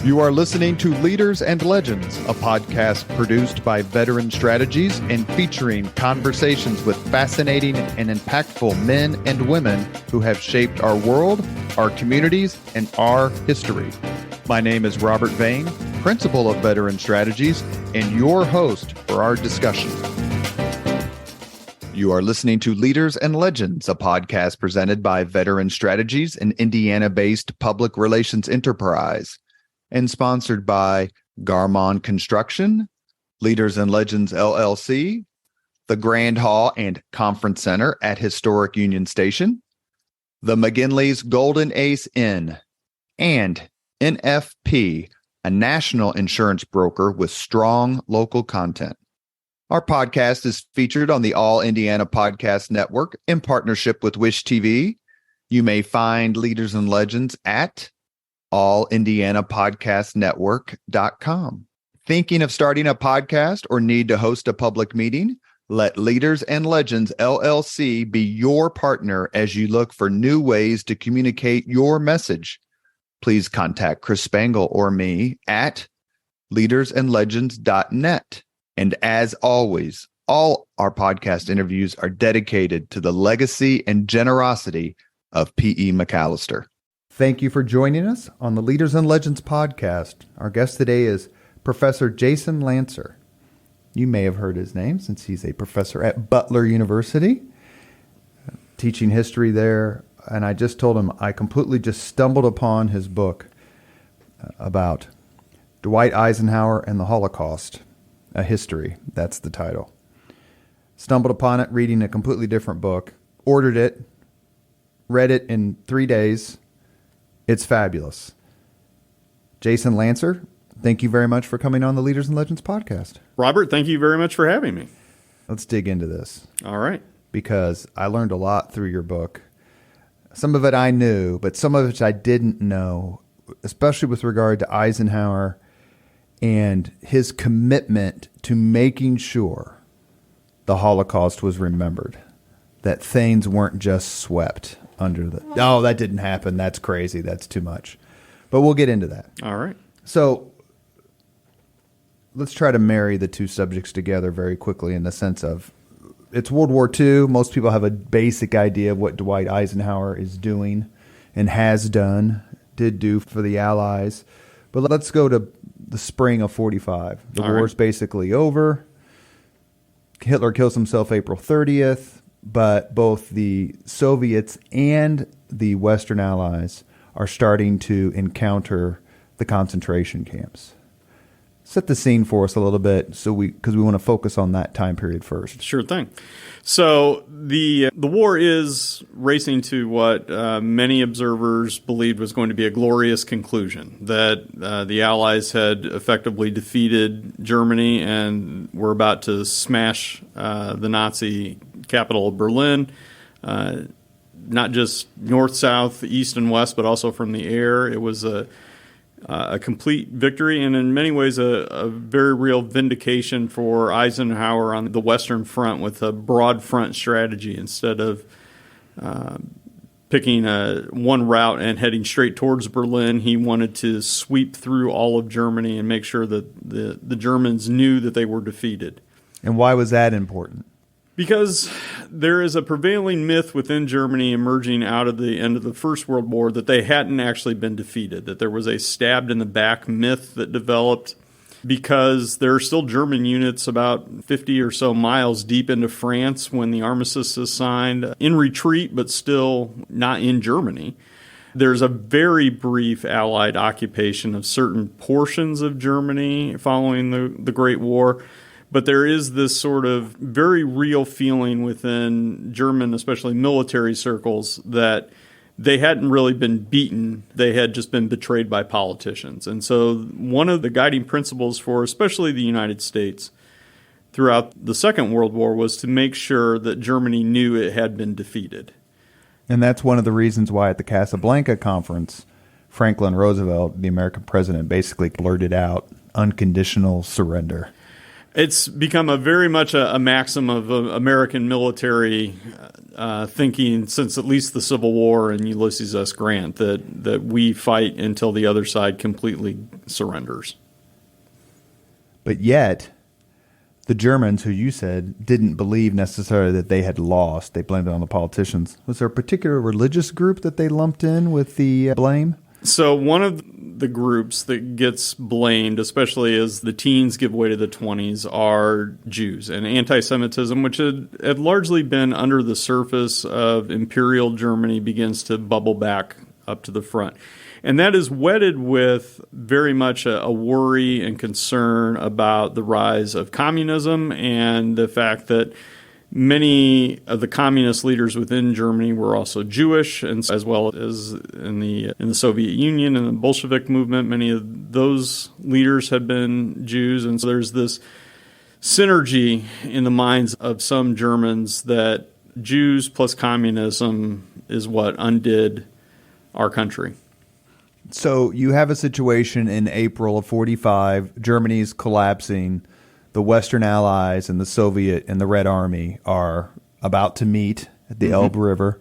You are listening to Leaders and Legends, a podcast produced by Veteran Strategies and featuring conversations with fascinating and impactful men and women who have shaped our world, our communities, and our history. My name is Robert Vane, Principal of Veteran Strategies, and your host for our discussion. You are listening to Leaders and Legends, a podcast presented by Veteran Strategies, an Indiana-based public relations enterprise, and sponsored by Garmon Construction, Leaders and Legends LLC, the Grand Hall and Conference Center at Historic Union Station, the McGinley's Golden Ace Inn, and NFP, a national insurance broker with strong local content. Our podcast is featured on the All Indiana Podcast Network in partnership with Wish TV. You may find Leaders and Legends at allindianapodcastnetwork.com. Thinking of starting a podcast or need to host a public meeting? Let Leaders and Legends LLC be your partner as you look for new ways to communicate your message. Please contact Chris Spangle or me at leadersandlegends.net. And as always, all our podcast interviews are dedicated to the legacy and generosity of P.E. McAllister. Thank you for joining us on the Leaders and Legends podcast. Our guest today is Professor Jason Lantzer. You may have heard his name since he's a professor at Butler University, teaching history there. And I just told him I completely just stumbled upon his book about Dwight Eisenhower and the Holocaust, a history. That's the title. Stumbled upon it reading a completely different book, ordered it, read it in 3 days. It's fabulous. Jason Lantzer, thank you very much for coming on the Leaders and Legends podcast. Robert, thank you very much for having me. Let's dig into this. All right. Because I learned a lot through your book. Some of it I knew, but some of it I didn't know, especially with regard to Eisenhower and his commitment to making sure the Holocaust was remembered, that things weren't just swept under the, oh, that didn't happen, that's crazy, that's too much. But we'll get into that. All right. So let's try to marry the two subjects together very quickly in the sense of it's World War II. Most people have a basic idea of what Dwight Eisenhower is doing and has done, did do for the Allies. But let's go to the spring of 45. The war's basically over. Hitler kills himself April 30th, but both the Soviets and the Western Allies are starting to encounter the concentration camps. Set the scene for us a little bit, because we want to focus on that time period first. Sure thing. So the war is racing to what many observers believed was going to be a glorious conclusion, that the Allies had effectively defeated Germany and were about to smash the Nazi capital of Berlin, not just north, south, east, and west, but also from the air. It was a complete victory, and in many ways a very real vindication for Eisenhower on the Western Front with a broad front strategy instead of picking one route and heading straight towards Berlin. He wanted to sweep through all of Germany and make sure that the Germans knew that they were defeated. And why was that important? Because there is a prevailing myth within Germany emerging out of the end of the First World War that they hadn't actually been defeated, that there was a stabbed-in-the-back myth that developed because there are still German units about 50 or so miles deep into France when the armistice is signed, in retreat but still not in Germany. There's a very brief Allied occupation of certain portions of Germany following the Great War. But there is this sort of very real feeling within German, especially military circles, that they hadn't really been beaten. They had just been betrayed by politicians. And so one of the guiding principles for especially the United States throughout the Second World War was to make sure that Germany knew it had been defeated. And that's one of the reasons why at the Casablanca conference, Franklin Roosevelt, the American president, basically blurted out unconditional surrender. It's become very much a maxim of American military thinking since at least the Civil War and Ulysses S. Grant, that we fight until the other side completely surrenders. But yet, the Germans, who you said didn't believe necessarily that they had lost, they blamed it on the politicians. Was there a particular religious group that they lumped in with the blame? So one of the groups that gets blamed, especially as the teens give way to the 20s, are Jews. And anti-Semitism, which had largely been under the surface of Imperial Germany, begins to bubble back up to the front. And that is wedded with very much a worry and concern about the rise of communism and the fact that many of the communist leaders within Germany were also Jewish, and as well as in the Soviet Union and the Bolshevik movement, many of those leaders had been Jews. And so there's this synergy in the minds of some Germans that Jews plus communism is what undid our country. So you have a situation in April of 45, Germany's collapsing, the Western Allies and the Soviet and the Red Army are about to meet at the Elbe River.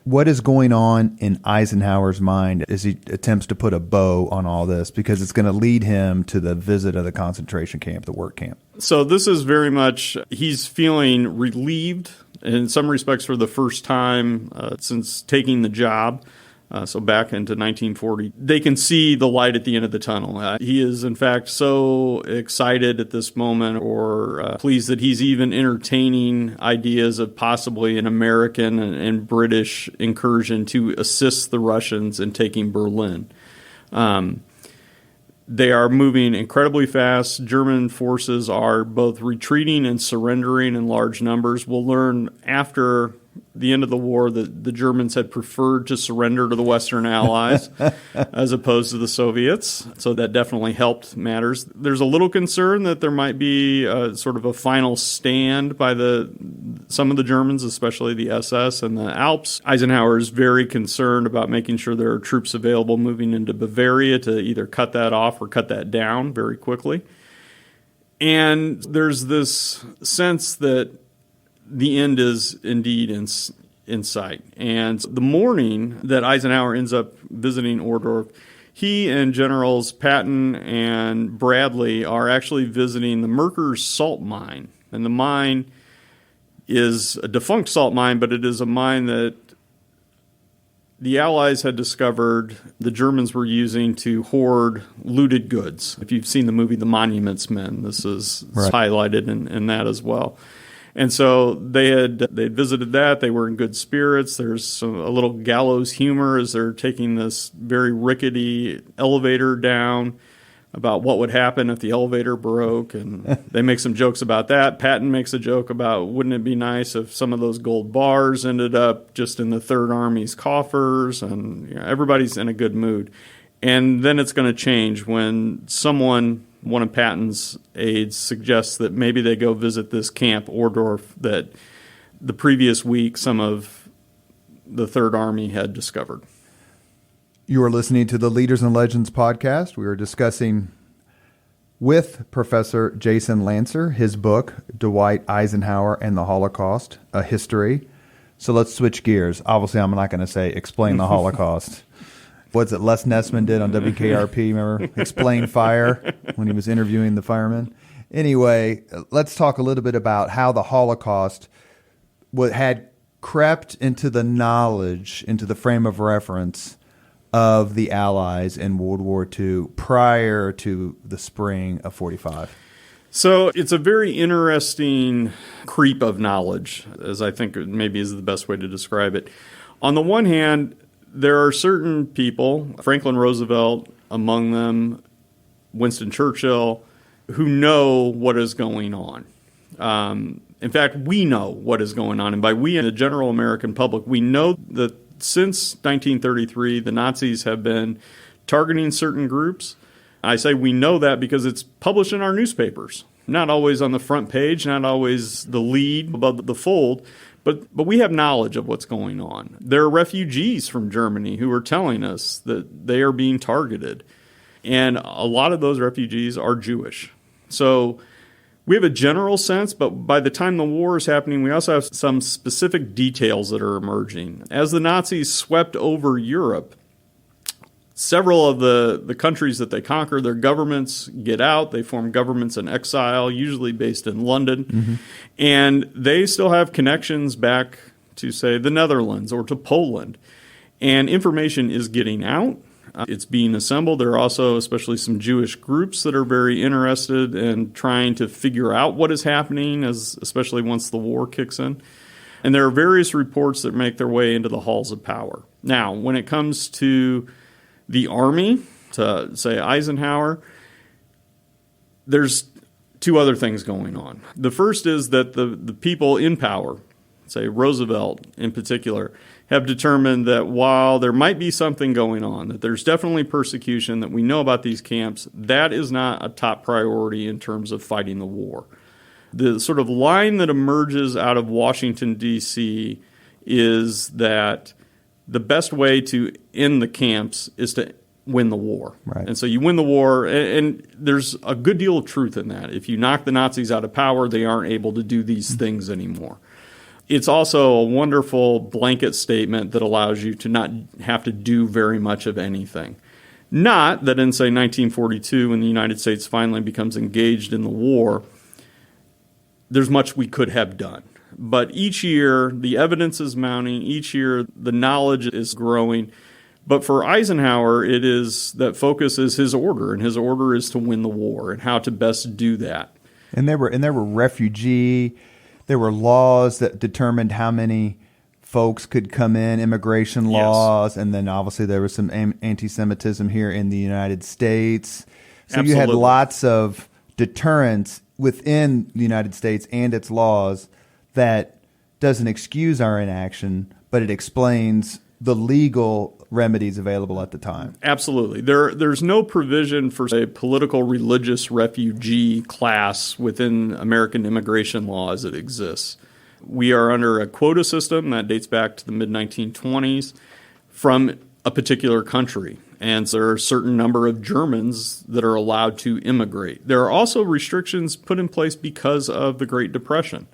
What is going on in Eisenhower's mind as he attempts to put a bow on all this? Because it's going to lead him to the visit of the concentration camp, the work camp. So this is very much, he's feeling relieved in some respects for the first time since taking the job. So back into 1940, they can see the light at the end of the tunnel. He is, in fact, so excited at this moment or pleased that he's even entertaining ideas of possibly an American and British incursion to assist the Russians in taking Berlin. They are moving incredibly fast. German forces are both retreating and surrendering in large numbers. We'll learn after the end of the war that the Germans had preferred to surrender to the Western Allies as opposed to the Soviets. So that definitely helped matters. There's a little concern that there might be sort of a final stand by some of the Germans, especially the SS and the Alps. Eisenhower is very concerned about making sure there are troops available moving into Bavaria to either cut that off or cut that down very quickly. And there's this sense that the end is indeed in sight. And the morning that Eisenhower ends up visiting Ohrdruf, he and Generals Patton and Bradley are actually visiting the Merkers salt mine. And the mine is a defunct salt mine, but it is a mine that the Allies had discovered the Germans were using to hoard looted goods. If you've seen the movie The Monuments Men, this is right. highlighted in that as well. And so they'd visited that. They were in good spirits. There's a little gallows humor as they're taking this very rickety elevator down about what would happen if the elevator broke. And they make some jokes about that. Patton makes a joke about, wouldn't it be nice if some of those gold bars ended up just in the Third Army's coffers? And everybody's in a good mood. And then it's going to change when one of Patton's aides suggests that maybe they go visit this camp, Ohrdruf, that the previous week some of the Third Army had discovered. You are listening to the Leaders and Legends podcast. We are discussing with Professor Jason Lantzer his book, Dwight Eisenhower and the Holocaust, A History. So let's switch gears. Obviously, I'm not going to say explain the Holocaust. What's it Les Nessman did on WKRP, remember? Explain fire when he was interviewing the firemen. Anyway, let's talk a little bit about how the Holocaust had crept into the knowledge, into the frame of reference of the Allies in World War II prior to the spring of 45. So it's a very interesting creep of knowledge, as I think maybe is the best way to describe it. On the one hand, there are certain people, Franklin Roosevelt among them, Winston Churchill, who know what is going on. In fact, we know what is going on. And by we, in the general American public, we know that since 1933, the Nazis have been targeting certain groups. I say we know that because it's published in our newspapers. Not always on the front page, not always the lead above the fold, but we have knowledge of what's going on. There are refugees from Germany who are telling us that they are being targeted. And a lot of those refugees are Jewish. So we have a general sense, but by the time the war is happening, we also have some specific details that are emerging. As the Nazis swept over Europe, Several of the countries that they conquer, their governments get out. They form governments in exile, usually based in London. And they still have connections back to, say, the Netherlands or to Poland. And information is getting out. It's being assembled. There are also especially some Jewish groups that are very interested in trying to figure out what is happening, especially once the war kicks in. And there are various reports that make their way into the halls of power. Now, when it comes to the Army, to, say, Eisenhower, there's two other things going on. The first is that the people in power, say Roosevelt in particular, have determined that while there might be something going on, that there's definitely persecution, that we know about these camps, that is not a top priority in terms of fighting the war. The sort of line that emerges out of Washington, D.C. is that the best way to end the camps is to win the war. Right. And so you win the war, and there's a good deal of truth in that. If you knock the Nazis out of power, they aren't able to do these things anymore. It's also a wonderful blanket statement that allows you to not have to do very much of anything. Not that in, say, 1942, when the United States finally becomes engaged in the war, there's much we could have done. But each year, the evidence is mounting. Each year, the knowledge is growing. But for Eisenhower, it is that focus is his order, and his order is to win the war and how to best do that. And there were refugee. There were laws that determined how many folks could come in, immigration laws, and then obviously there was some anti-Semitism here in the United States. So Absolutely. You had lots of deterrence within the United States and its laws that doesn't excuse our inaction, but it explains the legal remedies available at the time. Absolutely. There's no provision for a political religious refugee class within American immigration law as it exists. We are under a quota system that dates back to the mid-1920s from a particular country. And there are a certain number of Germans that are allowed to immigrate. There are also restrictions put in place because of the Great Depression.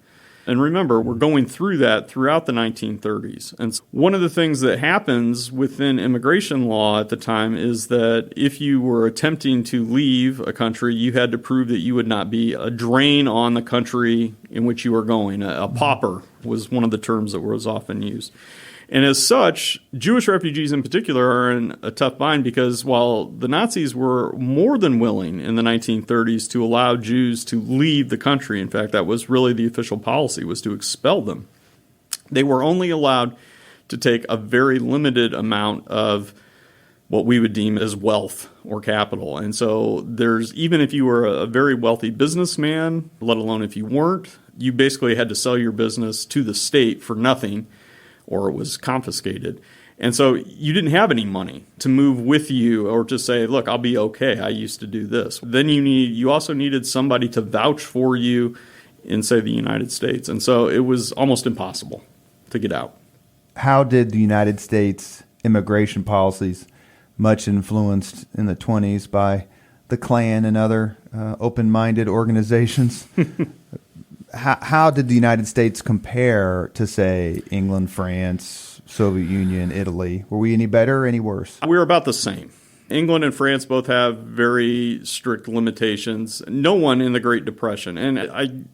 And remember, we're going through that throughout the 1930s. And one of the things that happens within immigration law at the time is that if you were attempting to leave a country, you had to prove that you would not be a drain on the country in which you were going. A pauper was one of the terms that was often used. And as such, Jewish refugees in particular are in a tough bind because while the Nazis were more than willing in the 1930s to allow Jews to leave the country, in fact, that was really the official policy, was to expel them, they were only allowed to take a very limited amount of what we would deem as wealth or capital. And so even if you were a very wealthy businessman, let alone if you weren't, you basically had to sell your business to the state for nothing, or it was confiscated. And so you didn't have any money to move with you or to say, look, I'll be okay. I used to do this. Then you also needed somebody to vouch for you in, say, the United States. And so it was almost impossible to get out. How did the United States immigration policies, much influenced in the 20s by the Klan and other open-minded organizations, How did the United States compare to, say, England, France, Soviet Union, Italy? Were we any better or any worse? We were about the same. England and France both have very strict limitations. No one in the Great Depression. And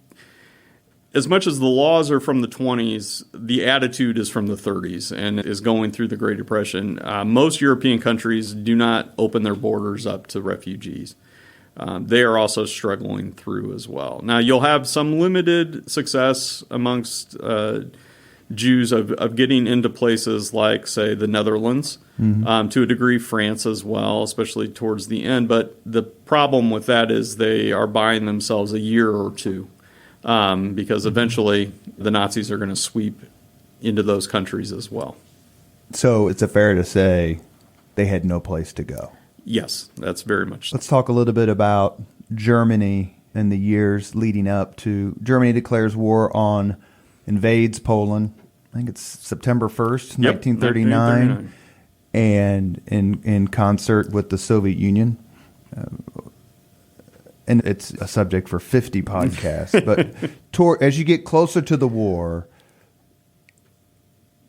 as much as the laws are from the 20s, the attitude is from the 30s and is going through the Great Depression. Most European countries do not open their borders up to refugees. They are also struggling through as well. Now, you'll have some limited success amongst Jews of getting into places like, say, the Netherlands, to a degree France as well, especially towards the end. But the problem with that is they are buying themselves a year or two because eventually the Nazis are going to sweep into those countries as well. So it's fair to say they had no place to go. Yes, that's very much so. Let's talk a little bit about Germany and the years leading up to Germany declares war on, invades Poland. I think it's September 1st, 1939, and in concert with the Soviet Union. And it's a subject for 50 podcasts. But as you get closer to the war,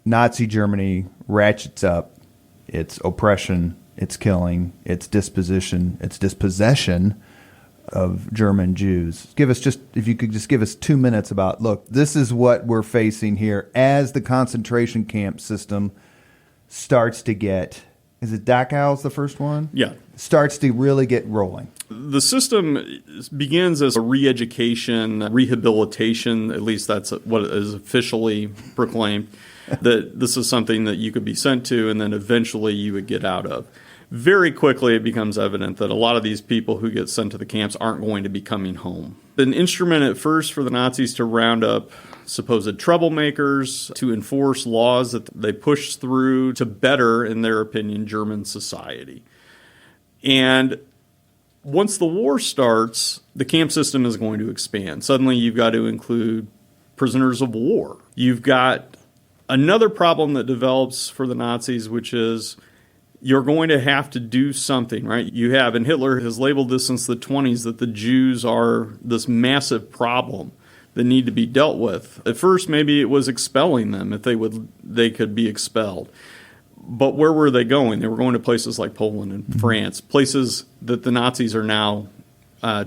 Nazi Germany ratchets up its oppression its killing, its dispossession of German Jews. If you could just give us 2 minutes about, look, this is what we're facing here as the concentration camp system starts to get, is it Dachau's the first one? Yeah. Starts to really get rolling. The system begins as a re-education, rehabilitation, at least that's what is officially proclaimed, that this is something that you could be sent to and then eventually you would get out of. Very quickly it becomes evident that a lot of these people who get sent to the camps aren't going to be coming home. An instrument at first for the Nazis to round up supposed troublemakers, to enforce laws that they push through to better, in their opinion, German society. And once the war starts, the camp system is going to expand. Suddenly you've got to include prisoners of war. You've got another problem that develops for the Nazis, which is you're going to have to do something, right? You have, and Hitler has labeled this since the 1920s, that the Jews are this massive problem that need to be dealt with. At first, maybe it was expelling them if they could be expelled. But where were they going? They were going to places like Poland and France, places that the Nazis are now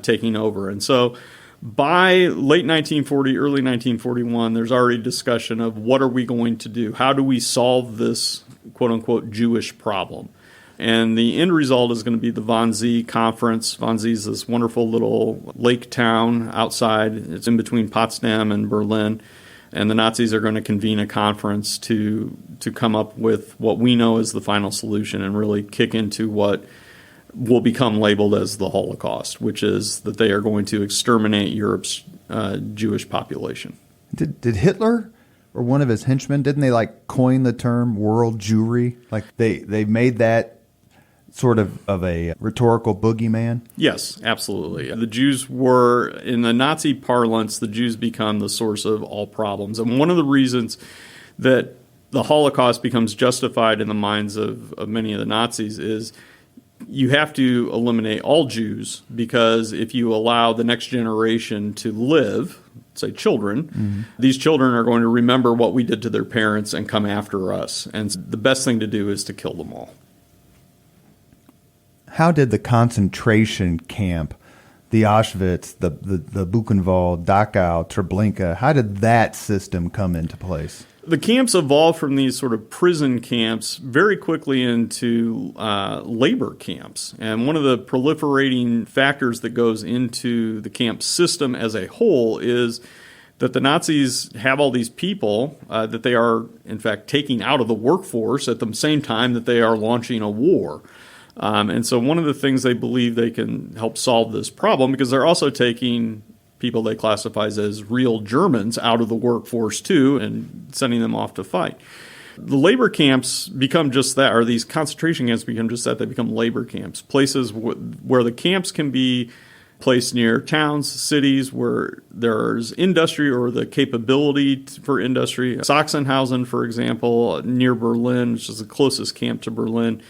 taking over. And so by late 1940, early 1941, there's already discussion of what are we going to do? How do we solve this quote-unquote Jewish problem? And the end result is going to be the Wannsee Conference. Wannsee is this wonderful little lake town outside. It's in between Potsdam and Berlin. And the Nazis are going to convene a conference to come up with what we know as the final solution and really kick into what will become labeled as the Holocaust, which is that they are going to exterminate Europe's Jewish population. Did Hitler or one of his henchmen, didn't they coin the term world Jewry? They made that sort of a rhetorical boogeyman? Yes, absolutely. The Jews were, in the Nazi parlance, the Jews become the source of all problems. And one of the reasons that the Holocaust becomes justified in the minds of many of the Nazis is you have to eliminate all Jews, because if you allow the next generation to live, say children, these children are going to remember what we did to their parents and come after us. And the best thing to do is to kill them all. How did the concentration camp, the Auschwitz, the Buchenwald, Dachau, Treblinka, how did that system come into place? The camps evolved from these sort of prison camps very quickly into labor camps. And one of the proliferating factors that goes into the camp system as a whole is that the Nazis have all these people that they are, in fact, taking out of the workforce at the same time that they are launching a war. And so one of the things they believe they can help solve this problem, because they're also taking people they classify as real Germans out of the workforce too and sending them off to fight. The labor camps become just that, or these concentration camps become just that. They become labor camps, places where the camps can be placed near towns, cities where there's industry or the capability for industry. Sachsenhausen, for example, near Berlin, which is the closest camp to Berlin,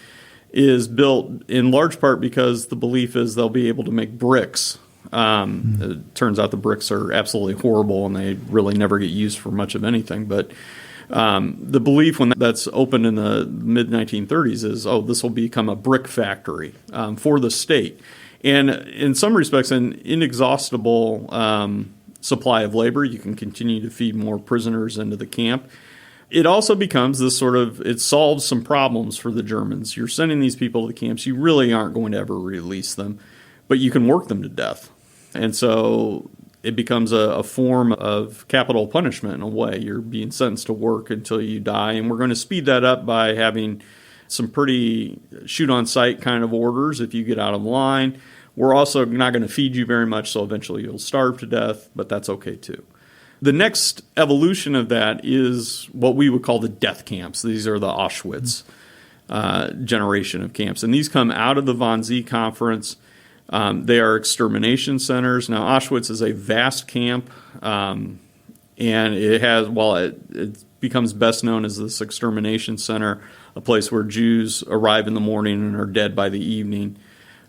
is built in large part because the belief is they'll be able to make bricks. It turns out the bricks are absolutely horrible and they really never get used for much of anything. But the belief when that's opened in the mid-1930s is, this will become a brick factory for the state. And in some respects, an inexhaustible supply of labor. You can continue to feed more prisoners into the camp. It also becomes this it solves some problems for the Germans. You're sending these people to the camps. You really aren't going to ever release them, but you can work them to death. And so it becomes a form of capital punishment in a way. You're being sentenced to work until you die. And we're going to speed that up by having some pretty shoot-on-sight kind of orders if you get out of line. We're also not going to feed you very much, so eventually you'll starve to death, but that's okay too. The next evolution of that is what we would call the death camps. These are the Auschwitz generation of camps. And these come out of the Wannsee Conference. They are extermination centers. Now, Auschwitz is a vast camp, and it has, it becomes best known as this extermination center, a place where Jews arrive in the morning and are dead by the evening.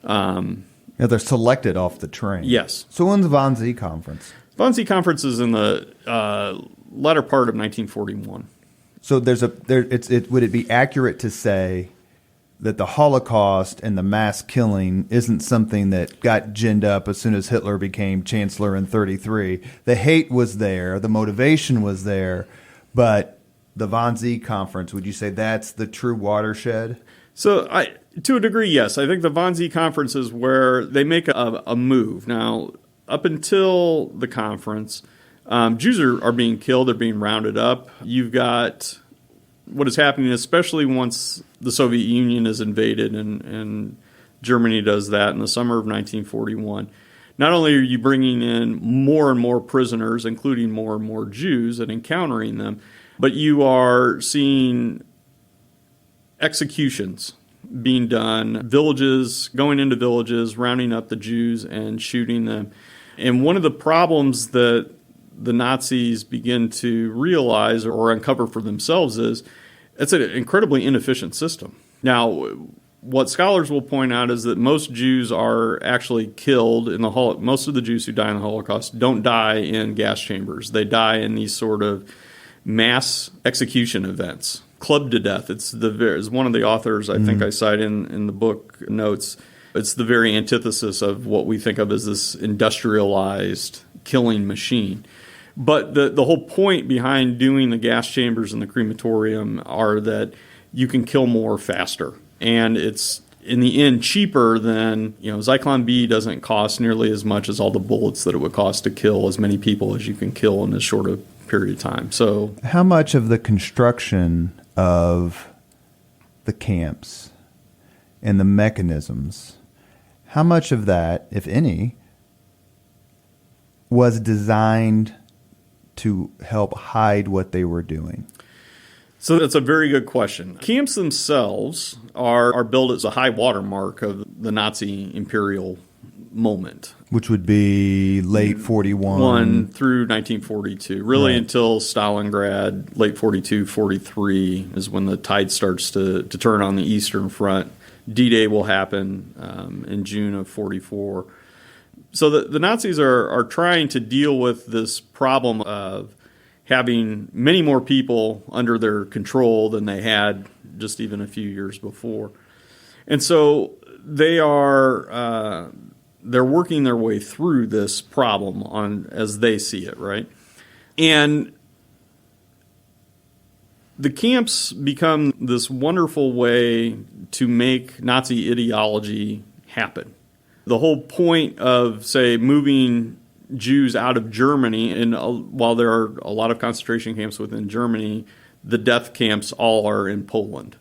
They're selected off the train. Yes. So when's the Wannsee Conference? Wannsee Conference is in the latter part of 1941. So would it be accurate to say that the Holocaust and the mass killing isn't something that got ginned up as soon as Hitler became chancellor in 1933. The hate was there, the motivation was there, but the Wannsee Conference, would you say that's the true watershed? So, to a degree, yes. I think the Wannsee Conference is where they make a move. Now, up until the conference, Jews are being killed, they're being rounded up. You've got what is happening, especially once the Soviet Union is invaded and Germany does that in the summer of 1941. Not only are you bringing in more and more prisoners, including more and more Jews, and encountering them, but you are seeing executions being done, going into villages, rounding up the Jews and shooting them. And one of the problems that the Nazis begin to realize or uncover for themselves is it's an incredibly inefficient system. Now, what scholars will point out is that most Jews are actually killed in the most of the Jews who die in the Holocaust don't die in gas chambers. They die in these sort of mass execution events, clubbed to death. It's one of the authors I think I cite in the book notes. It's the very antithesis of what we think of as this industrialized killing machine. But the whole point behind doing the gas chambers and the crematorium are that you can kill more faster. And it's, in the end, cheaper than, Zyklon B doesn't cost nearly as much as all the bullets that it would cost to kill as many people as you can kill in as short a period of time. So, how much of the construction of the camps and the mechanisms, how much of that, if any, was designed to help hide what they were doing? So that's a very good question. Camps themselves are built as a high watermark of the Nazi imperial moment. Which would be late 41. Through 1942. Really right. Until Stalingrad, late 42, 43 is when the tide starts to turn on the Eastern Front. D-Day will happen in June of 44. So the Nazis are trying to deal with this problem of having many more people under their control than they had just even a few years before. And so they're working their way through this problem as they see it, right? And the camps become this wonderful way to make Nazi ideology happen. The whole point of, say, moving Jews out of Germany, and while there are a lot of concentration camps within Germany, the death camps all are in Poland.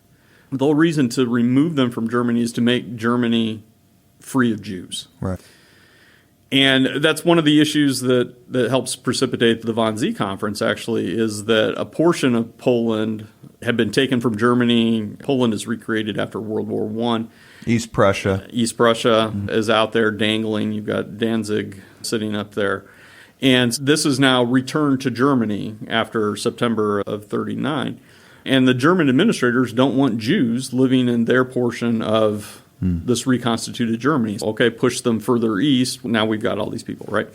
The whole reason to remove them from Germany is to make Germany free of Jews. Right. And that's one of the issues that helps precipitate the Wannsee Conference, actually, is that a portion of Poland had been taken from Germany. Poland is recreated after World War I. East Prussia is out there dangling. You've got Danzig sitting up there. And this is now returned to Germany after September of 1939. And the German administrators don't want Jews living in their portion of this reconstituted Germany. Okay, push them further east. Now we've got all these people, right?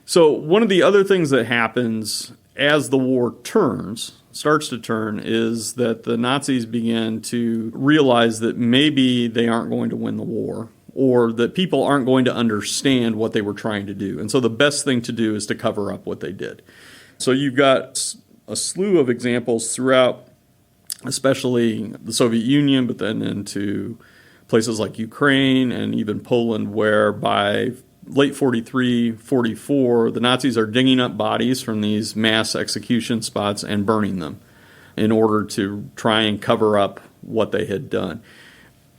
So one of the other things that happens as the war starts to turn, is that the Nazis begin to realize that maybe they aren't going to win the war, or that people aren't going to understand what they were trying to do. And so the best thing to do is to cover up what they did. So you've got a slew of examples throughout, especially the Soviet Union, but then into places like Ukraine and even Poland, where by late 43, 44, the Nazis are digging up bodies from these mass execution spots and burning them in order to try and cover up what they had done.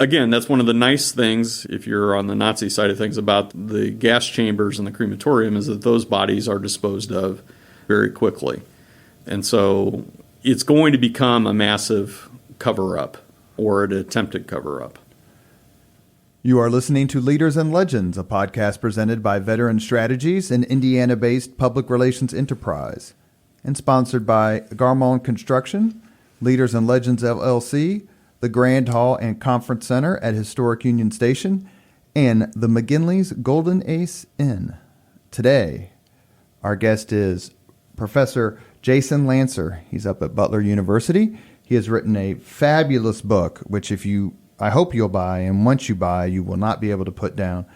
Again, that's one of the nice things, if you're on the Nazi side of things, about the gas chambers and the crematorium, is that those bodies are disposed of very quickly. And so it's going to become a massive cover-up, or an attempted cover-up. You are listening to Leaders and Legends, a podcast presented by Veteran Strategies, an Indiana-based public relations enterprise, and sponsored by Garmon Construction, Leaders and Legends LLC, the Grand Hall and Conference Center at Historic Union Station, and the McGinley's Golden Ace Inn. Today, our guest is Professor Jason Lantzer. He's up at Butler University. He has written a fabulous book, which if you I hope you'll buy, and once you buy, you will not be able to put down.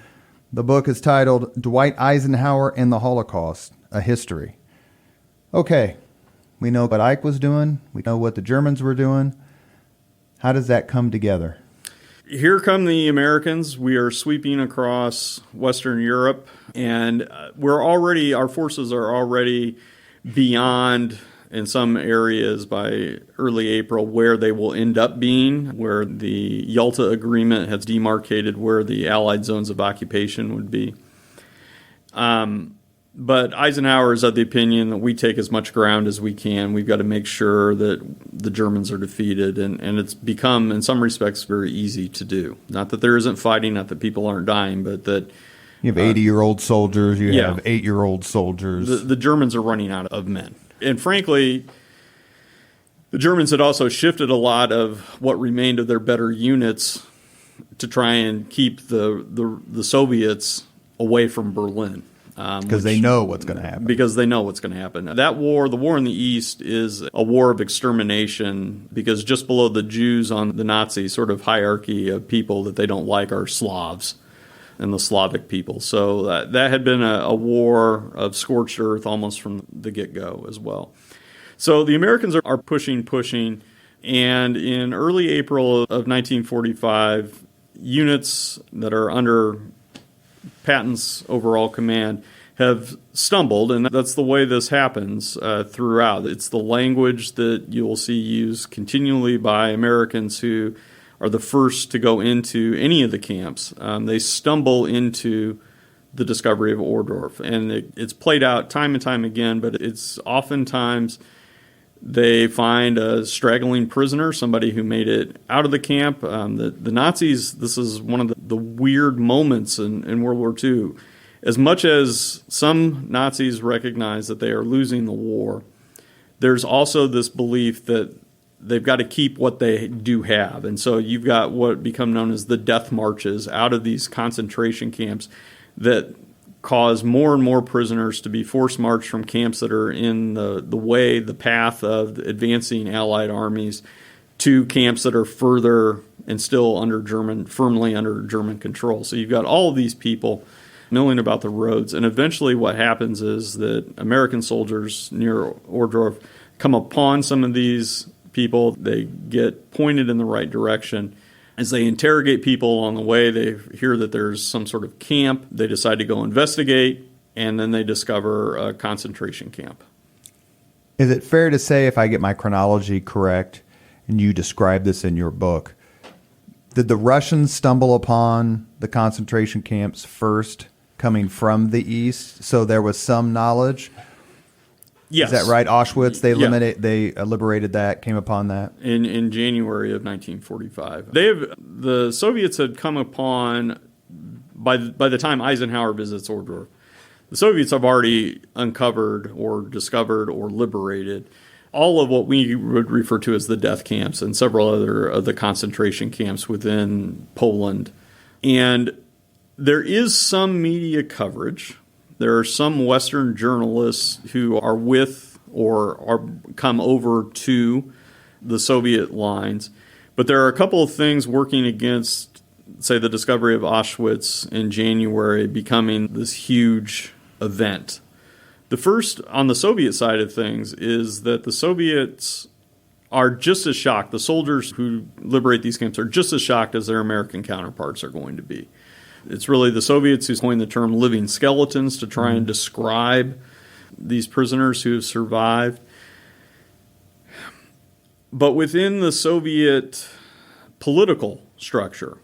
The book is titled Dwight Eisenhower and the Holocaust, A History. Okay, we know what Ike was doing. We know what the Germans were doing. How does that come together? Here come the Americans. We are sweeping across Western Europe, and our forces are already beyond, in some areas by early April, where they will end up being, where the Yalta Agreement has demarcated where the Allied zones of occupation would be. But Eisenhower is of the opinion that we take as much ground as we can. We've got to make sure that the Germans are defeated, and it's become, in some respects, very easy to do. Not that there isn't fighting, not that people aren't dying, but that you have 80-year-old soldiers, you have 8-year-old soldiers. The Germans are running out of men. And frankly, the Germans had also shifted a lot of what remained of their better units to try and keep the Soviets away from Berlin. Because they know what's going to happen. Because they know what's going to happen. That war, the war in the East, is a war of extermination, because just below the Jews on the Nazi sort of hierarchy of people that they don't like are Slavs and the Slavic people. So that had been a war of scorched earth almost from the get-go as well. So the Americans are pushing, and in early April of 1945, units that are under Patton's overall command have stumbled, and that's the way this happens throughout. It's the language that you will see used continually by Americans who are the first to go into any of the camps. They stumble into the discovery of Ohrdruf, and it's played out time and time again, but it's oftentimes they find a straggling prisoner, somebody who made it out of the camp. The Nazis, this is one of the weird moments in World War II. As much as some Nazis recognize that they are losing the war, there's also this belief that they've got to keep what they do have. And so you've got what become known as the death marches out of these concentration camps that cause more and more prisoners to be forced marched from camps that are in the path of advancing Allied armies to camps that are further and still firmly under German control. So you've got all of these people milling about the roads, and eventually what happens is that American soldiers near Ohrdruf come upon some of these people. They get pointed in the right direction. As they interrogate people along the way, they hear that there's some sort of camp. They decide to go investigate, and then they discover a concentration camp. Is it fair to say, if I get my chronology correct, and you describe this in your book, did the Russians stumble upon the concentration camps first, coming from the east, so there was some knowledge? Yes. Is that right? Auschwitz, they liberated that, came upon that? In January of 1945. The Soviets had come upon, by the time Eisenhower visits Ohrdruf, the Soviets have already uncovered or discovered or liberated all of what we would refer to as the death camps and several other of the concentration camps within Poland. And there is some media coverage. There are some Western journalists who are with or are come over to the Soviet lines. But there are a couple of things working against, say, the discovery of Auschwitz in January becoming this huge event. The first, on the Soviet side of things, is that the Soviets are just as shocked. The soldiers who liberate these camps are just as shocked as their American counterparts are going to be. It's really the Soviets who coined the term living skeletons to try and describe these prisoners who have survived. But within the Soviet political structure,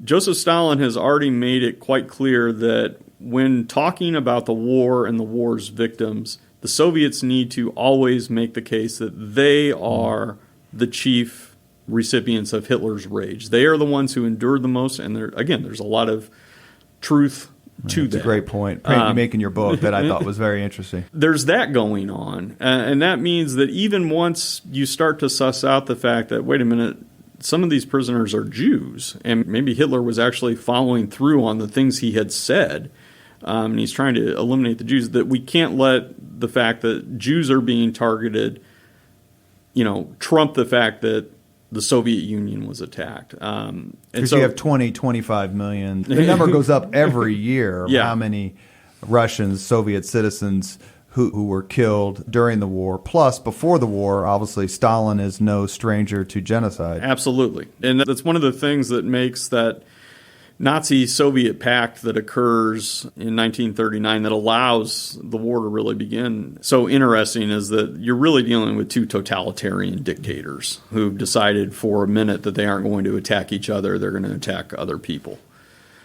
Joseph Stalin has already made it quite clear that when talking about the war and the war's victims, the Soviets need to always make the case that they are the chief recipients of Hitler's rage. They are the ones who endured the most, and there's a lot of truth to that. That's a great point you make in your book that I thought was very interesting. There's that going on, and that means that even once you start to suss out the fact that, wait a minute, some of these prisoners are Jews, and maybe Hitler was actually following through on the things he had said, and he's trying to eliminate the Jews, that we can't let the fact that Jews are being targeted, trump the fact that the Soviet Union was attacked. Because you have 20, 25 million. The number goes up every year of how many Russians, Soviet citizens who were killed during the war. Plus, before the war, obviously, Stalin is no stranger to genocide. Absolutely. And that's one of the things that makes that Nazi-Soviet pact that occurs in 1939 that allows the war to really begin so interesting, is that you're really dealing with two totalitarian dictators who've decided for a minute that they aren't going to attack each other, they're going to attack other people.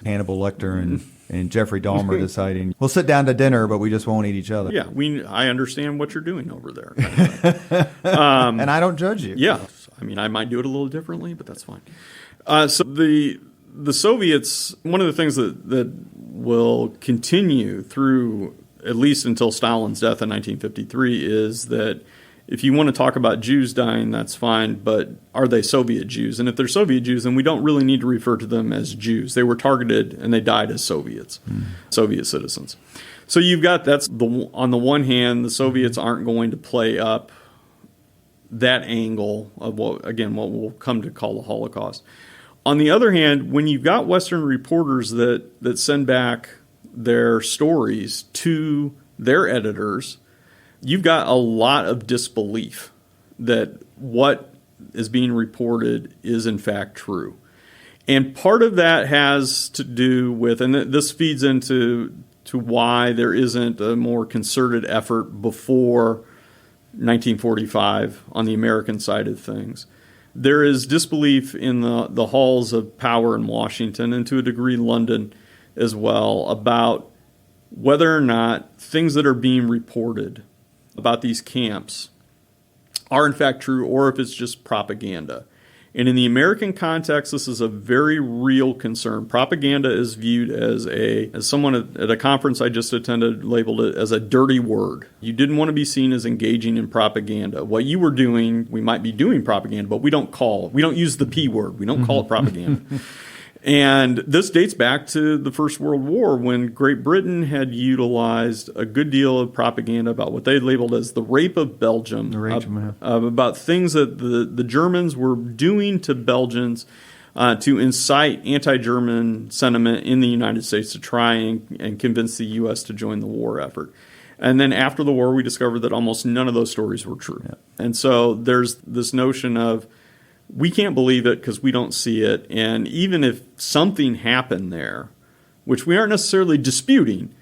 Hannibal Lecter and Jeffrey Dahmer deciding, we'll sit down to dinner, but we just won't eat each other. Yeah, I understand what you're doing over there. And I don't judge you. Yeah. I mean, I might do it a little differently, but that's fine. So the Soviets, one of the things that will continue through at least until Stalin's death in 1953 is that if you want to talk about Jews dying, that's fine, but are they Soviet Jews? And if they're Soviet Jews, then we don't really need to refer to them as Jews. They were targeted and they died as Soviets, Soviet citizens. So you've got on the one hand, the Soviets aren't going to play up that angle of what we'll come to call the Holocaust. On the other hand, when you've got Western reporters that send back their stories to their editors, you've got a lot of disbelief that what is being reported is in fact true. And part of that has to do with, and this feeds into why there isn't a more concerted effort before 1945 on the American side of things. There is disbelief in the halls of power in Washington, and to a degree London as well, about whether or not things that are being reported about these camps are in fact true, or if it's just propaganda. And in the American context, this is a very real concern. Propaganda is viewed as someone at a conference I just attended labeled it as a dirty word. You didn't want to be seen as engaging in propaganda. What you were doing, we might be doing propaganda, but we don't use the P word. We don't call it propaganda. And this dates back to the First World War, when Great Britain had utilized a good deal of propaganda about what they labeled as the rape of Belgium, about things that the Germans were doing to Belgians to incite anti-German sentiment in the United States to try and convince the U.S. to join the war effort. And then after the war, we discovered that almost none of those stories were true. Yeah. And so there's this notion of, we can't believe it because we don't see it. And even if something happened there, which we aren't necessarily disputing,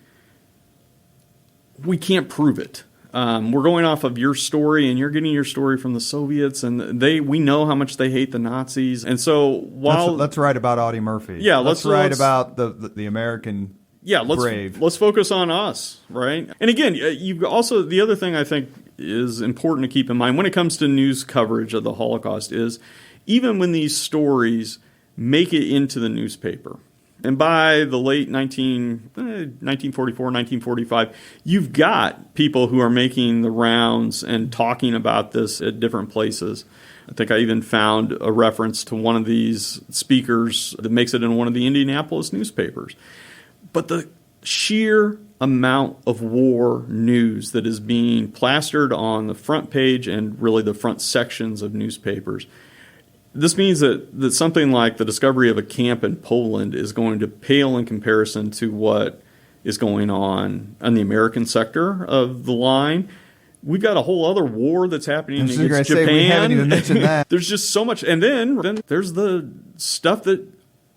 we can't prove it. We're going off of your story, and you're getting your story from the Soviets, and we know how much they hate the Nazis. And so while let's write about Audie Murphy. Yeah, let's write about the American. Yeah, let's focus on us, right? And again, you also, the other thing I think is important to keep in mind when it comes to news coverage of the Holocaust is, even when these stories make it into the newspaper, and by the late 1944, 1945, you've got people who are making the rounds and talking about this at different places. I think I even found a reference to one of these speakers that makes it in one of the Indianapolis newspapers. But the sheer amount of war news that is being plastered on the front page and really the front sections of newspapers, this means that something like the discovery of a camp in Poland is going to pale in comparison to what is going on the American sector of the line. We've got a whole other war that's happening against Japan. We haven't even mentioned that. There's just so much. And then there's the stuff that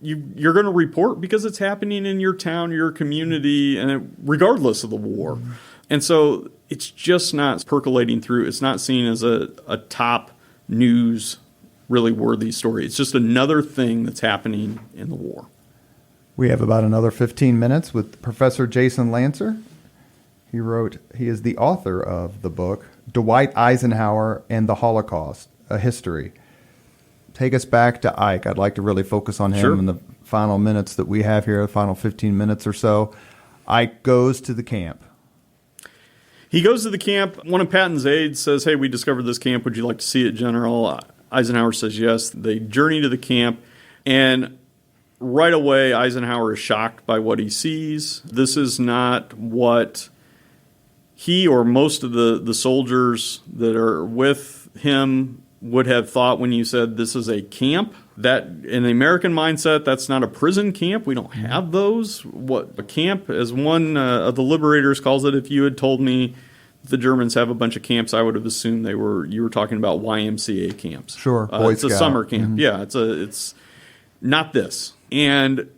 you're going to report because it's happening in your town, your community, and regardless of the war. Mm-hmm. And so it's just not percolating through. It's not seen as a top news, really worthy story. It's just another thing that's happening in the war. We have about another 15 minutes with Professor Jason Lantzer. He is the author of the book, Dwight Eisenhower and the Holocaust, A History. Take us back to Ike. I'd like to really focus on him in the final minutes that we have here, the final 15 minutes or so. Ike goes to the camp. He goes to the camp. One of Patton's aides says, "Hey, we discovered this camp. Would you like to see it, General?" Eisenhower says yes. They journey to the camp, and right away Eisenhower is shocked by what he sees. This is not what he or most of the soldiers that are with him would have thought when you said this is a camp, that in the American mindset, that's not a prison camp. We don't have those. What a camp, as one of the liberators calls it, if you had told me the Germans have a bunch of camps, I would have assumed you were talking about YMCA camps. Sure, Boy it's Scout. a summer camp. Yeah, it's not this. And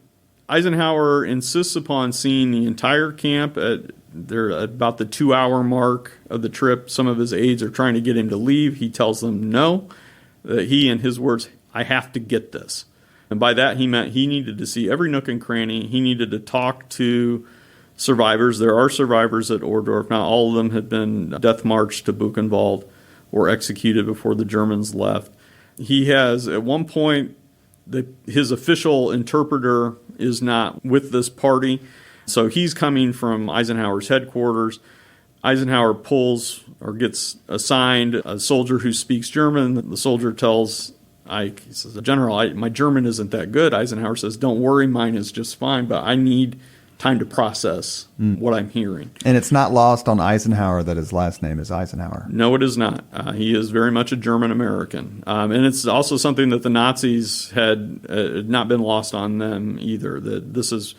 Eisenhower insists upon seeing the entire camp. They're at about the 2-hour mark of the trip. Some of his aides are trying to get him to leave. He tells them no. He, in his words, I have to get this. And by that, he meant he needed to see every nook and cranny. He needed to talk to survivors. There are survivors at Ohrdruf. Not all of them had been death marched to Buchenwald or executed before the Germans left. He has, at one point, his official interpreter is not with this party. So he's coming from Eisenhower's headquarters. Eisenhower pulls or gets assigned a soldier who speaks German. The soldier tells Ike, he says, General, my German isn't that good. Eisenhower says, don't worry, mine is just fine, but I need time to process what I'm hearing. And it's not lost on Eisenhower that his last name is Eisenhower. No, it is not. He is very much a German American. And it's also something that the Nazis had not been lost on them either. That this is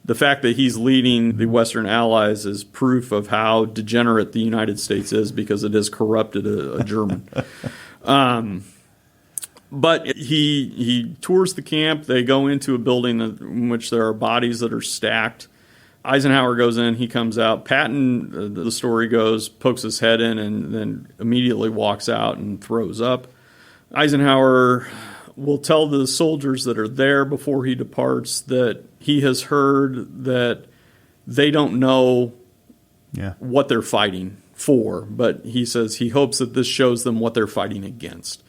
the fact that he's leading the Western Allies is proof of how degenerate the United States is, because it has corrupted a German. But he tours the camp. They go into a building in which there are bodies that are stacked. Eisenhower goes in. He comes out. Patton, the story goes, pokes his head in and then immediately walks out and throws up. Eisenhower will tell the soldiers that are there before he departs that he has heard that they don't know what they're fighting for, but he says he hopes that this shows them what they're fighting against.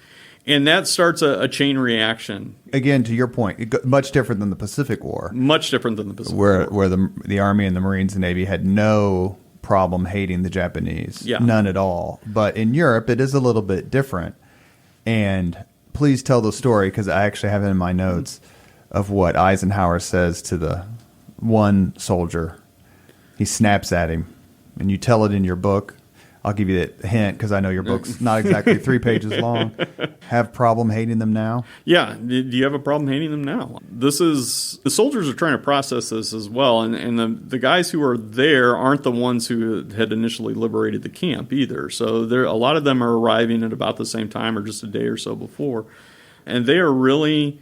And that starts a chain reaction. Again, to your point, much different than the Pacific War. Much different than the Pacific War. Where the Army and the Marines and Navy had no problem hating the Japanese. Yeah. None at all. But in Europe, it is a little bit different. And please tell the story, because I actually have it in my notes, of what Eisenhower says to the one soldier. He snaps at him. And you tell it in your book. I'll give you that hint because I know your book's not exactly 3 pages long. Have problem hating them now? Yeah. Do you have a problem hating them now? The soldiers are trying to process this as well. And the guys who are there aren't the ones who had initially liberated the camp either. So a lot of them are arriving at about the same time or just a day or so before. And they are really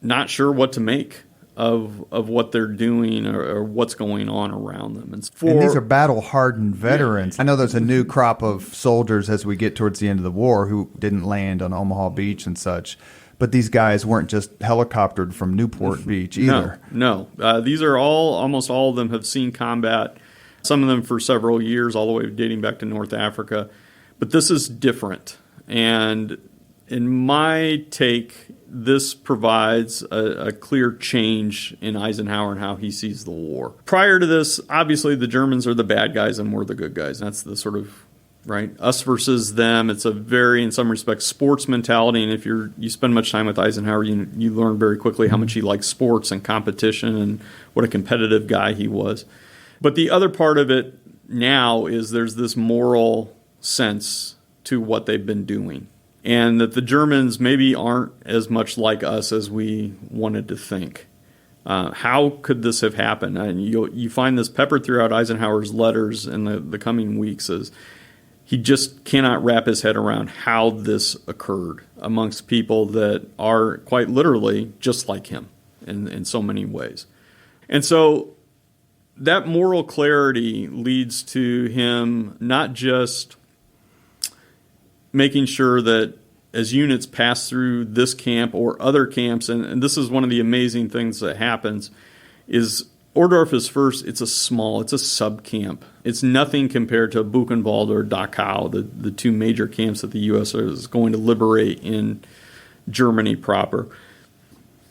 not sure what to make of what they're doing or what's going on around them. And these are battle-hardened veterans. I know there's a new crop of soldiers as we get towards the end of the war who didn't land on Omaha Beach and such. But these guys weren't just helicoptered from Newport Beach either. No. These are almost all of them have seen combat, some of them for several years, all the way dating back to North Africa. But this is different. And in my take, this provides a clear change in Eisenhower and how he sees the war. Prior to this, obviously the Germans are the bad guys and we're the good guys. That's the sort of, right, us versus them. It's a very, in some respects, sports mentality. And if you spend much time with Eisenhower, you learn very quickly how much he likes sports and competition and what a competitive guy he was. But the other part of it now is there's this moral sense to what they've been doing. And that the Germans maybe aren't as much like us as we wanted to think. How could this have happened? And you find this peppered throughout Eisenhower's letters in the coming weeks as he just cannot wrap his head around how this occurred amongst people that are quite literally just like him in so many ways. And so that moral clarity leads to him not just making sure that as units pass through this camp or other camps, and this is one of the amazing things that happens, is Ohrdruf is first, it's a sub-camp. It's nothing compared to Buchenwald or Dachau, the two major camps that the U.S. is going to liberate in Germany proper.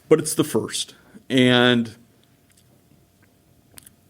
But it's the first. And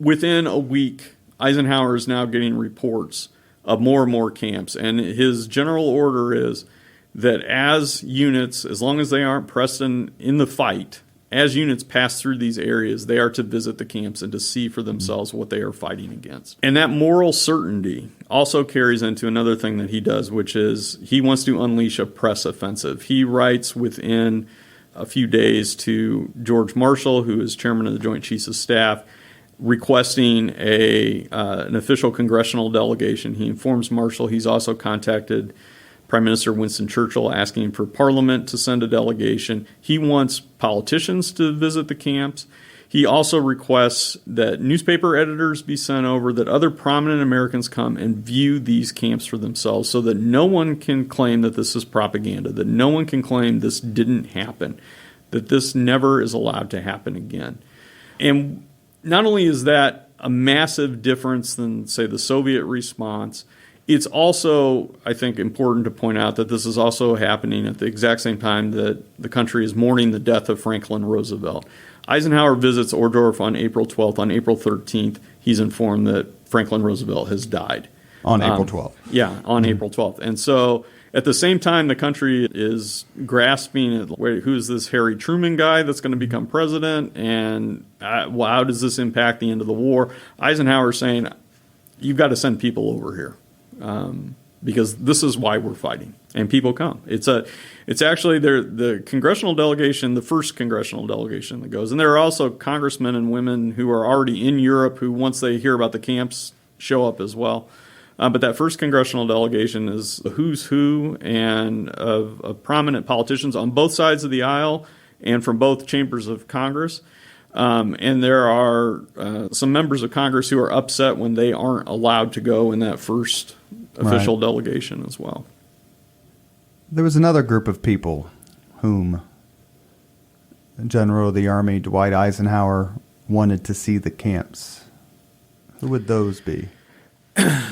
within a week, Eisenhower is now getting reports of more and more camps. And his general order is that as units, as long as they aren't pressed in the fight, as units pass through these areas, they are to visit the camps and to see for themselves what they are fighting against. And that moral certainty also carries into another thing that he does, which is he wants to unleash a press offensive. He writes within a few days to George Marshall, who is chairman of the Joint Chiefs of Staff, requesting an official congressional delegation. He informs Marshall. He's also contacted Prime Minister Winston Churchill asking for Parliament to send a delegation. He wants politicians to visit the camps. He also requests that newspaper editors be sent over, that other prominent Americans come and view these camps for themselves so that no one can claim that this is propaganda, that no one can claim this didn't happen, that this never is allowed to happen again. And not only is that a massive difference than, say, the Soviet response, it's also, I think, important to point out that this is also happening at the exact same time that the country is mourning the death of Franklin Roosevelt. Eisenhower visits Ohrdruf on April 12th. On April 13th, he's informed that Franklin Roosevelt has died. On April 12th. Yeah, on April 12th. And so at the same time, the country is grasping at, wait, who's this Harry Truman guy that's going to become president? And how does this impact the end of the war? Eisenhower's saying, you've got to send people over here. Because this is why we're fighting, and people come. It's actually the congressional delegation, the first congressional delegation that goes, and there are also congressmen and women who are already in Europe who, once they hear about the camps, show up as well. But that first congressional delegation is the who's who and of prominent politicians on both sides of the aisle and from both chambers of Congress. And there are some members of Congress who are upset when they aren't allowed to go in that first official delegation as well. There was another group of people whom General of the Army Dwight Eisenhower wanted to see the camps. Who would those be?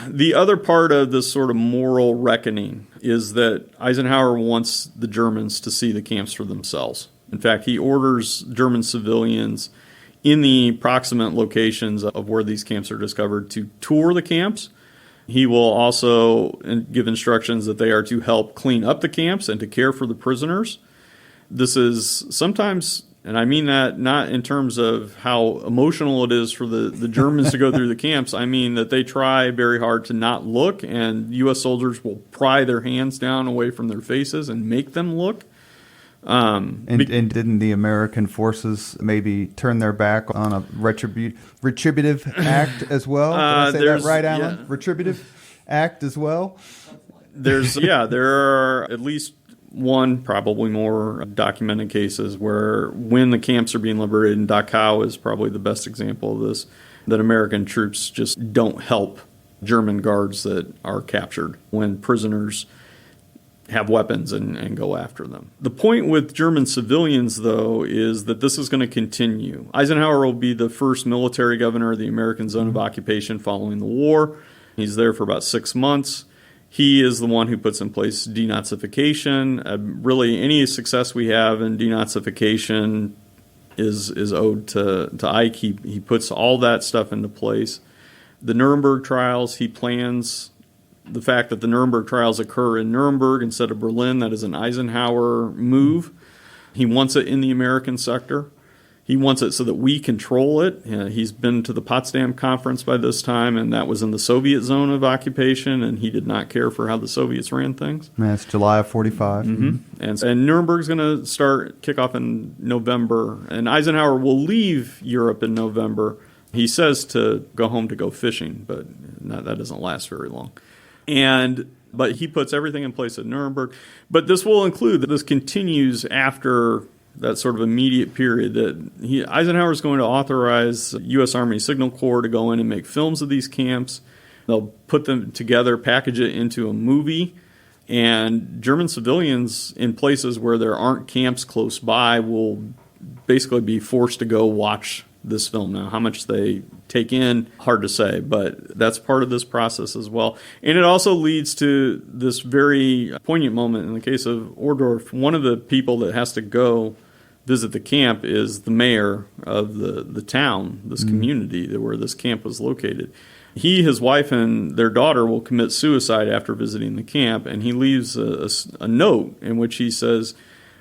The other part of this sort of moral reckoning is that Eisenhower wants the Germans to see the camps for themselves. In fact, he orders German civilians in the proximate locations of where these camps are discovered to tour the camps. He will also give instructions that they are to help clean up the camps and to care for the prisoners. This is sometimes, and I mean that not in terms of how emotional it is for the Germans to go through the camps. I mean that they try very hard to not look, and U.S. soldiers will pry their hands down away from their faces and make them look. And didn't the American forces maybe turn their back on a retributive act as well? Did I say that right, Alan? Yeah. Retributive act as well? There are at least one, probably more, documented cases where when the camps are being liberated, and Dachau is probably the best example of this, that American troops just don't help German guards that are captured when prisoners have weapons and go after them. The point with German civilians, though, is that this is going to continue. Eisenhower will be the first military governor of the American zone of occupation following the war. He's there for about 6 months. He is the one who puts in place denazification. Really, any success we have in denazification is owed to Ike. He puts all that stuff into place. The Nuremberg trials, he plans the fact that the Nuremberg trials occur in Nuremberg instead of Berlin. That is an Eisenhower move. He wants it in the American sector. He wants it so that we control it. He's been to the Potsdam Conference by this time, and that was in the Soviet zone of occupation, and he did not care for how the Soviets ran things. That's July of 45. Mm-hmm. And Nuremberg's going to kick off in November, and Eisenhower will leave Europe in November. He says to go home to go fishing, but that doesn't last very long. But he puts everything in place at Nuremberg. But this will include that this continues after that sort of immediate period. That Eisenhower is going to authorize U.S. Army Signal Corps to go in and make films of these camps. They'll put them together, package it into a movie, and German civilians in places where there aren't camps close by will basically be forced to go watch this film. Now, how much they take in, hard to say, but that's part of this process as well. And it also leads to this very poignant moment in the case of Ohrdruf. One of the people that has to go visit the camp is the mayor of the town, this community where this camp was located. He, his wife, and their daughter will commit suicide after visiting the camp, and he leaves a note in which he says,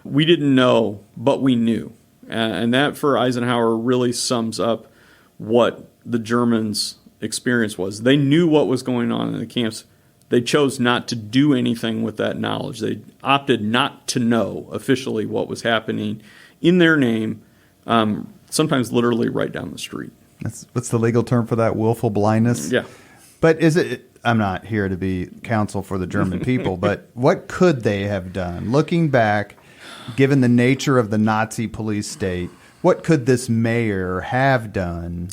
"We didn't know, but we knew." And that, for Eisenhower, really sums up what the Germans' experience was. They knew what was going on in the camps. They chose not to do anything with that knowledge. They opted not to know officially what was happening in their name, sometimes literally right down the street. What's the legal term for that? Willful blindness? Yeah. But I'm not here to be counsel for the German people, but what could they have done? Looking back, given the nature of the Nazi police state, what could this mayor have done,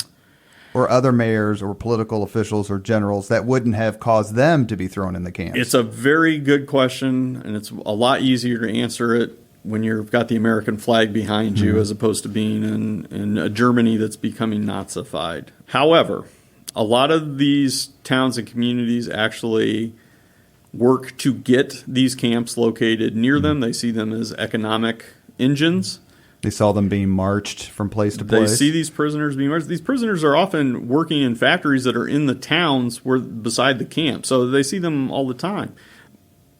or other mayors or political officials or generals, that wouldn't have caused them to be thrown in the camps? It's a very good question, and it's a lot easier to answer it when you've got the American flag behind you, as opposed to being in a Germany that's becoming Nazified. However, a lot of these towns and communities actually work to get these camps located near them. They see them as economic engines. They saw them being marched from place to place. They see these prisoners being marched. These prisoners are often working in factories that are in the towns beside the camp, so they see them all the time.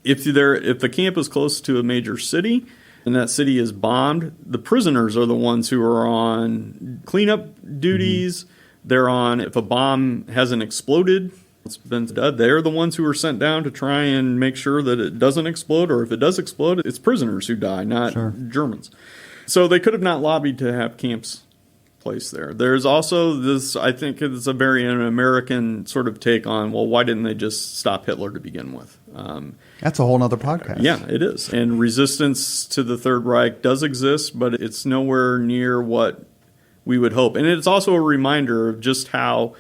If the camp is close to a major city and that city is bombed, the prisoners are the ones who are on cleanup duties. They're on, if a bomb hasn't exploded, it's been done, they're the ones who are sent down to try and make sure that it doesn't explode, or if it does explode, it's prisoners who die, not Germans. So they could have not lobbied to have camps placed there. There's also this, I think it's a very American sort of take on, well, why didn't they just stop Hitler to begin with? That's a whole nother podcast. Yeah, it is. And resistance to the Third Reich does exist, but it's nowhere near what we would hope. And it's also a reminder of just how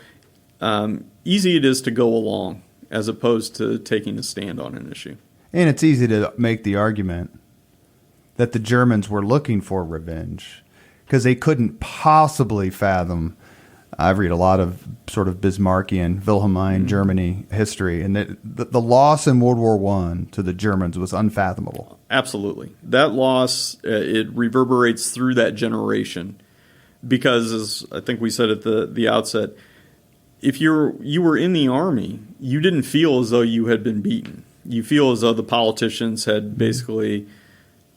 easy it is to go along as opposed to taking a stand on an issue. And it's easy to make the argument that the Germans were looking for revenge because they couldn't possibly fathom. I read a lot of sort of Bismarckian, Wilhelmine Germany history, and the loss in World War I to the Germans was unfathomable. Absolutely. That loss, it reverberates through that generation because, as I think we said at the outset, if you were in the Army, you didn't feel as though you had been beaten. You feel as though the politicians had basically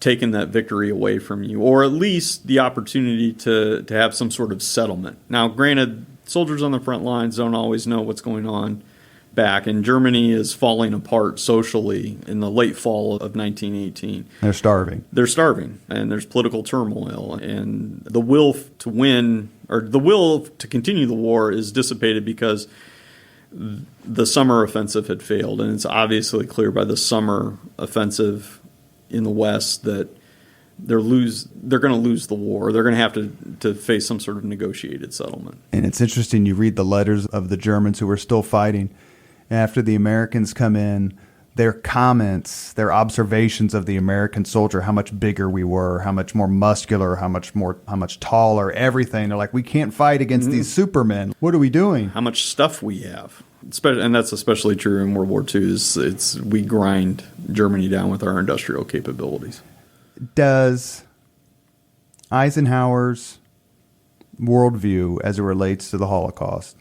taken that victory away from you, or at least the opportunity to have some sort of settlement. Now, granted, soldiers on the front lines don't always know what's going on back, and Germany is falling apart socially in the late fall of 1918. They're starving. They're starving, and there's political turmoil, and the will to win, or the will to continue the war, is dissipated because the summer offensive had failed, and it's obviously clear by the summer offensive in the West that they're going to lose the war. They're going to have to face some sort of negotiated settlement. And it's interesting, you read the letters of the Germans who were still fighting after the Americans come in, their comments, their observations of the American soldier, how much bigger we were, how much more muscular, how much taller, everything. They're like, we can't fight against these supermen. What are we doing? How much stuff we have. And that's especially true in World War II. We grind Germany down with our industrial capabilities. Does Eisenhower's worldview as it relates to the Holocaust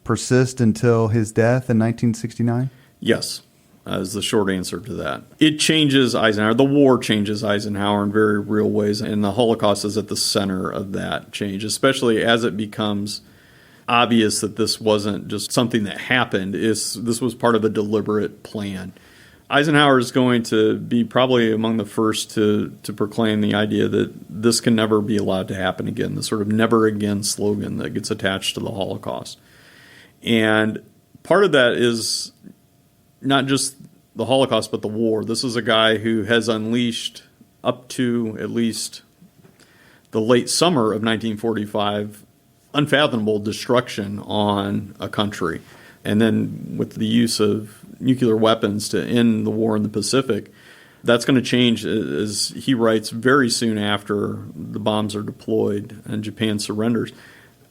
persist until his death in 1969? Yes, is the short answer to that. It changes Eisenhower. The war changes Eisenhower in very real ways, and the Holocaust is at the center of that change, especially as it becomes obvious that this wasn't just something that happened. This was part of a deliberate plan. Eisenhower is going to be probably among the first to proclaim the idea that this can never be allowed to happen again, the sort of never again slogan that gets attached to the Holocaust. And part of that is not just the Holocaust, but the war. This is a guy who has unleashed, up to at least the late summer of 1945, unfathomable destruction on a country. And then with the use of nuclear weapons to end the war in the Pacific, that's going to change, as he writes, very soon after the bombs are deployed and Japan surrenders.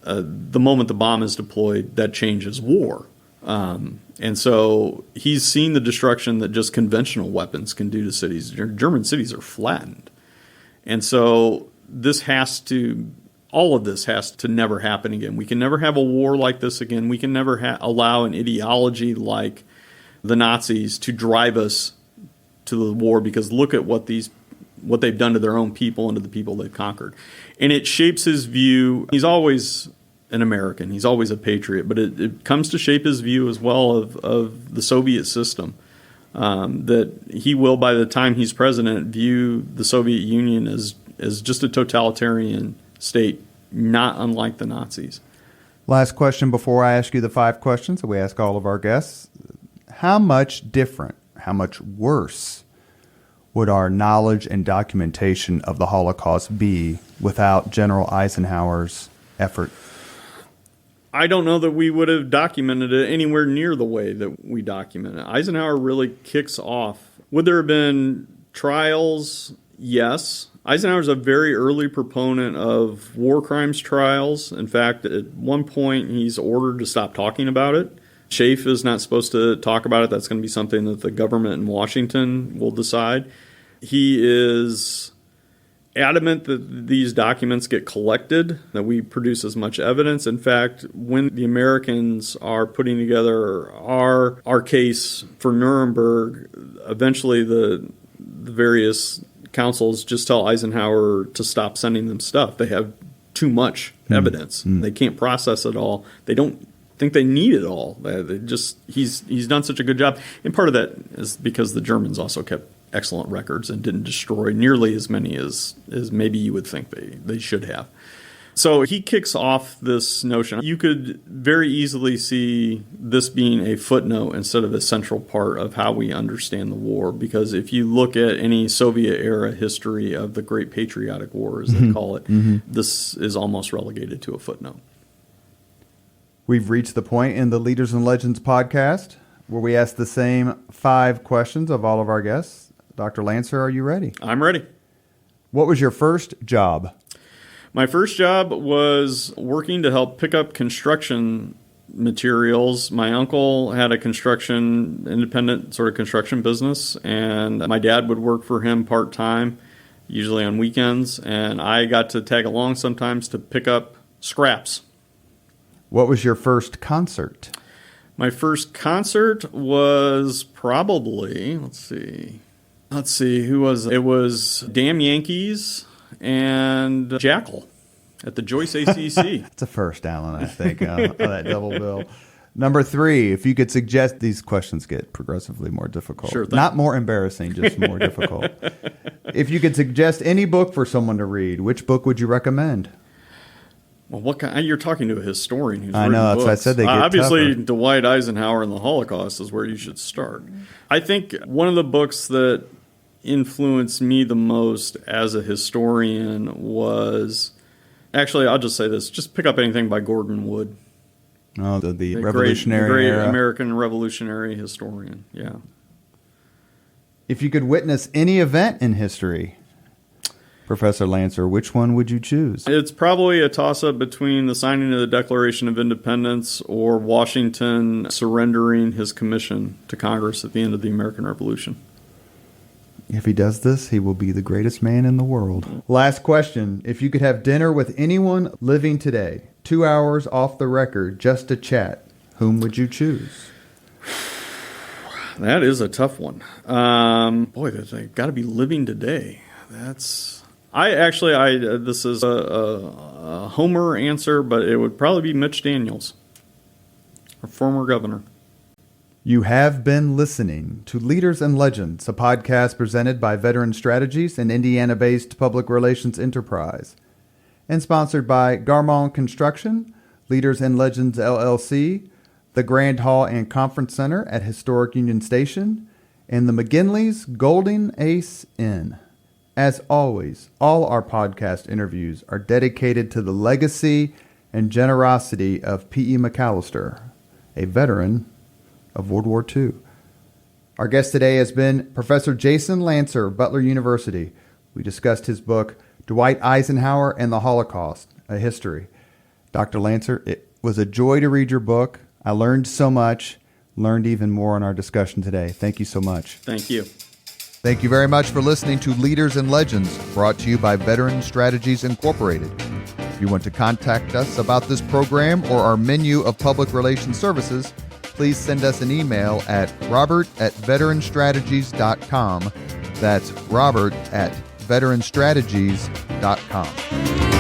The moment the bomb is deployed, that changes war. And so he's seen the destruction that just conventional weapons can do to cities. German cities are flattened. And so all of this has to never happen again. We can never have a war like this again. We can never allow an ideology like the Nazis to drive us to the war, because look at what these what they've done to their own people and to the people they've conquered. And it shapes his view. He's always an American. He's always a patriot. But it comes to shape his view as well of the Soviet system. That he will, by the time he's president, view the Soviet Union as just a totalitarian state, not unlike the Nazis. Last question before I ask you the 5 questions that we ask all of our guests. How much different, how much worse would our knowledge and documentation of the Holocaust be without General Eisenhower's effort? I don't know that we would have documented it anywhere near the way that we document it. Eisenhower really kicks off. Would there have been trials? Yes. Eisenhower's a very early proponent of war crimes trials. In fact, at one point, he's ordered to stop talking about it. Schaeff is not supposed to talk about it. That's going to be something that the government in Washington will decide. He is adamant that these documents get collected, that we produce as much evidence. In fact, when the Americans are putting together our case for Nuremberg, eventually the various councils just tell Eisenhower to stop sending them stuff. They have too much evidence. They can't process it all. They don't think they need it all. He's done such a good job. And part of that is because the Germans also kept excellent records and didn't destroy nearly as many as maybe you would think they should have. So he kicks off this notion. You could very easily see this being a footnote instead of a central part of how we understand the war, because if you look at any Soviet-era history of the Great Patriotic War, as they call it, this is almost relegated to a footnote. We've reached the point in the Leaders and Legends podcast where we ask the same 5 questions of all of our guests. Dr. Lantzer, are you ready? I'm ready. What was your first job? My first job was working to help pick up construction materials. My uncle had a independent sort of construction business, and my dad would work for him part-time, usually on weekends, and I got to tag along sometimes to pick up scraps. What was your first concert? My first concert was probably, let's see, who was it? It was Damn Yankees and Jackal at the Joyce ACC. That's a first, Alan, I think, on that double bill. Number 3, if you could suggest, these questions get progressively more difficult. Sure thing. Not more embarrassing, just more difficult. If you could suggest any book for someone to read, which book would you recommend? Well, you're talking to a historian who's I written know, that's books. why I said they get obviously, tougher. Dwight Eisenhower and the Holocaust is where you should start. I think one of the books that influenced me the most as a historian was, actually, I'll just say this, just pick up anything by Gordon Wood. Oh, the Revolutionary great era. American revolutionary historian, yeah. If you could witness any event in history, Professor Lantzer, which one would you choose? It's probably a toss-up between the signing of the Declaration of Independence or Washington surrendering his commission to Congress at the end of the American Revolution. If he does this, he will be the greatest man in the world. Last question. If you could have dinner with anyone living today, 2 hours off the record, just to chat, whom would you choose? That is a tough one. They've got to be living today. This is a Homer answer, but it would probably be Mitch Daniels, our former governor. You have been listening to Leaders and Legends, a podcast presented by Veteran Strategies, an Indiana-based public relations enterprise, and sponsored by Garmong Construction, Leaders and Legends LLC, the Grand Hall and Conference Center at Historic Union Station, and the McGinley's Golden Ace Inn. As always, all our podcast interviews are dedicated to the legacy and generosity of P.E. McAllister, a veteran of World War II. Our guest today has been Professor Jason Lantzer, Butler University. We discussed his book, Dwight Eisenhower and the Holocaust, A History. Dr. Lantzer, it was a joy to read your book. I learned so much, learned even more in our discussion today. Thank you so much. Thank you. Thank you very much for listening to Leaders and Legends, brought to you by Veteran Strategies Incorporated. If you want to contact us about this program or our menu of public relations services, please send us an email at robert@veteranstrategies.com. That's robert@veteranstrategies.com. veteranstrategies.com.